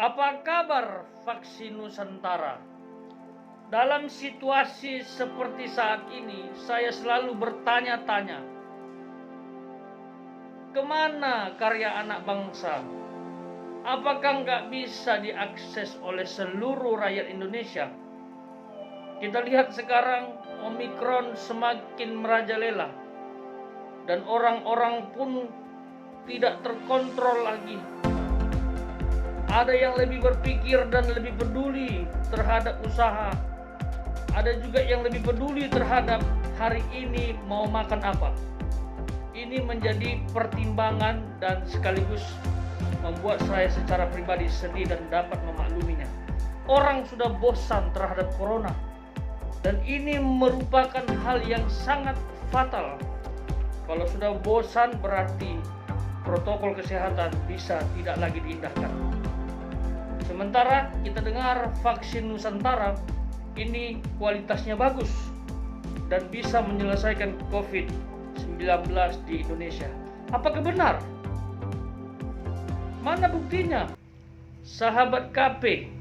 Apa kabar vaksin Nusantara? Dalam situasi seperti saat ini, saya selalu bertanya-tanya, kemana karya anak bangsa? Apakah nggak bisa diakses oleh seluruh rakyat Indonesia? Kita lihat sekarang Omikron semakin merajalela dan orang-orang pun tidak terkontrol lagi. Ada yang lebih berpikir dan lebih peduli terhadap usaha. Ada juga yang lebih peduli terhadap hari ini mau makan apa. Ini menjadi pertimbangan dan sekaligus membuat saya secara pribadi sedih dan dapat memakluminya. Orang sudah bosan terhadap corona. Dan ini merupakan hal yang sangat fatal. Kalau sudah bosan berarti protokol kesehatan bisa tidak lagi diindahkan. Sementara kita dengar vaksin Nusantara ini kualitasnya bagus dan bisa menyelesaikan COVID-19 di Indonesia. Apakah benar? Mana buktinya? Sahabat KP,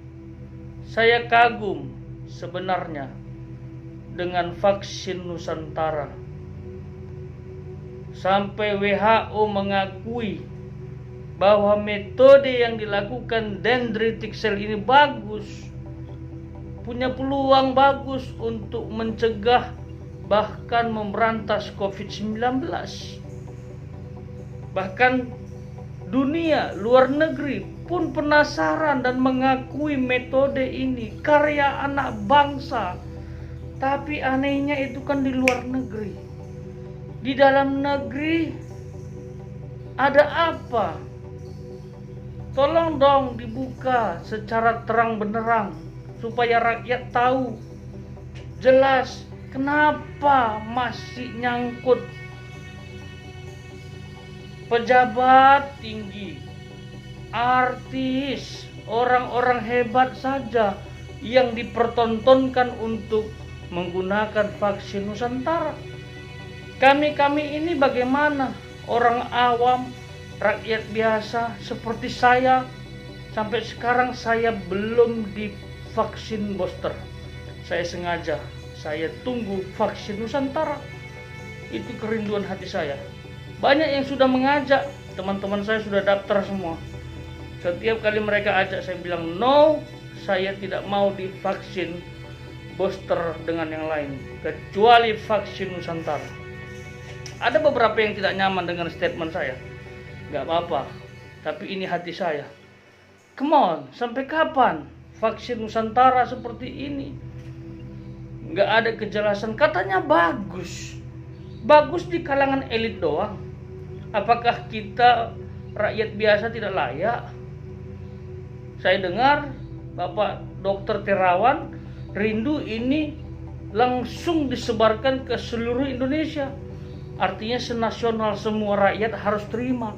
saya kagum sebenarnya dengan vaksin Nusantara. Sampai WHO mengakui bahwa metode yang dilakukan dendritic cell ini bagus, punya peluang bagus untuk mencegah bahkan memberantas COVID-19. Bahkan dunia luar negeri pun penasaran dan mengakui metode ini karya anak bangsa. Tapi anehnya itu kan di luar negeri. Di dalam negeri ada apa? Tolong dong dibuka secara terang benderang supaya rakyat tahu jelas kenapa masih nyangkut pejabat tinggi, artis, orang-orang hebat saja yang dipertontonkan untuk menggunakan vaksin Nusantara. Kami ini bagaimana? Orang awam, rakyat biasa seperti saya, sampai sekarang saya belum divaksin booster. Saya sengaja, saya tunggu vaksin Nusantara. Itu kerinduan hati saya. Banyak yang sudah mengajak, teman-teman saya sudah daftar semua. Setiap kali mereka ajak saya bilang no, saya tidak mau divaksin booster dengan yang lain kecuali vaksin Nusantara. Ada beberapa yang tidak nyaman dengan statement saya. Gak apa-apa, tapi ini hati saya. Come on, sampai kapan vaksin Nusantara seperti ini? Gak ada kejelasan, katanya bagus. Bagus di kalangan elit doang. Apakah kita rakyat biasa tidak layak? Saya dengar Bapak Dr. Terawan rindu ini langsung disebarkan ke seluruh Indonesia. Artinya senasional, semua rakyat harus terima.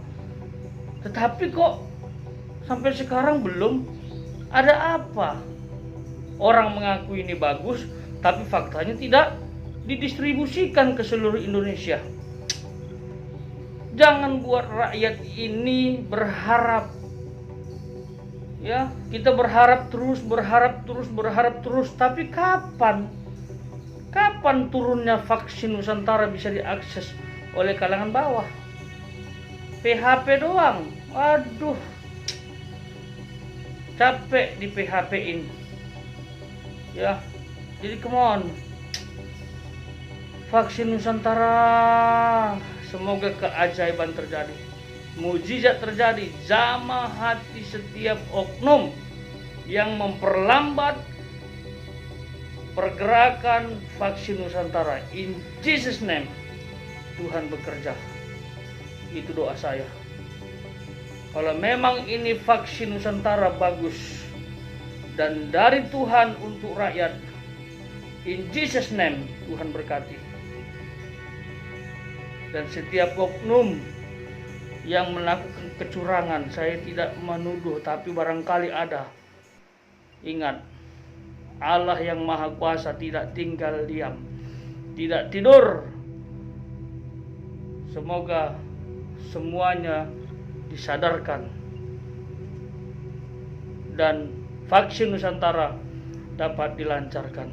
Tetapi kok sampai sekarang belum. Ada apa? Orang mengaku ini bagus, tapi faktanya tidak didistribusikan ke seluruh Indonesia. Jangan buat rakyat ini berharap. Ya, kita berharap terus, tapi kapan? Kapan turunnya vaksin Nusantara bisa diakses oleh kalangan bawah? PHP doang. Waduh. Capek di PHP-in. Ya. Jadi come on. Vaksin Nusantara. Semoga keajaiban terjadi. Mujizat terjadi. Jamah hati setiap oknum yang memperlambat pergerakan vaksin Nusantara. In Jesus name, Tuhan bekerja. Itu doa saya. Kalau memang ini vaksin Nusantara bagus dan dari Tuhan untuk rakyat, in Jesus name, Tuhan berkati. Dan setiap oknum yang melakukan kecurangan, saya tidak menuduh, tapi barangkali ada. Ingat, Allah yang Maha Kuasa tidak tinggal diam, tidak tidur. Semoga semuanya disadarkan dan vaksin Nusantara dapat dilancarkan.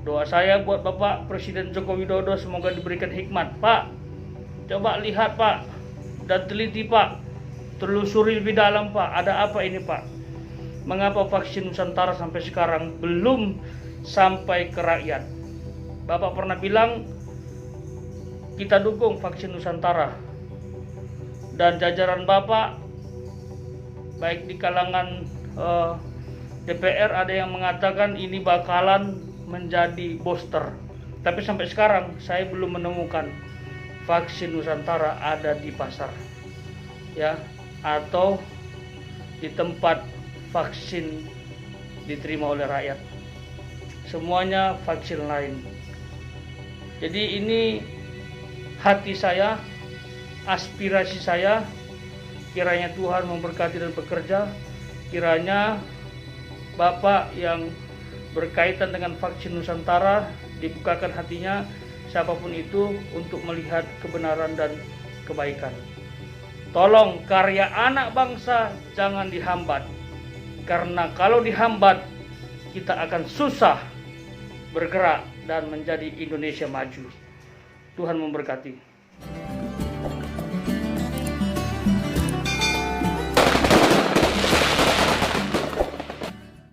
Doa saya buat Bapak Presiden Joko Widodo, semoga diberikan hikmat. Pak, coba lihat Pak, dan teliti Pak, telusuri lebih dalam Pak, ada apa ini Pak? Mengapa vaksin Nusantara sampai sekarang belum sampai ke rakyat? Bapak pernah bilang kita dukung vaksin Nusantara, dan jajaran Bapak baik di kalangan DPR ada yang mengatakan ini bakalan menjadi booster. Tapi sampai sekarang saya belum menemukan vaksin Nusantara ada di pasar, ya, atau di tempat vaksin diterima oleh rakyat. Semuanya vaksin lain. Jadi ini hati saya, aspirasi saya, kiranya Tuhan memberkati dan bekerja, kiranya Bapak yang berkaitan dengan vaksin Nusantara dibukakan hatinya, siapapun itu, untuk melihat kebenaran dan kebaikan. Tolong karya anak bangsa jangan dihambat, karena kalau dihambat kita akan susah bergerak dan menjadi Indonesia maju. Tuhan memberkati.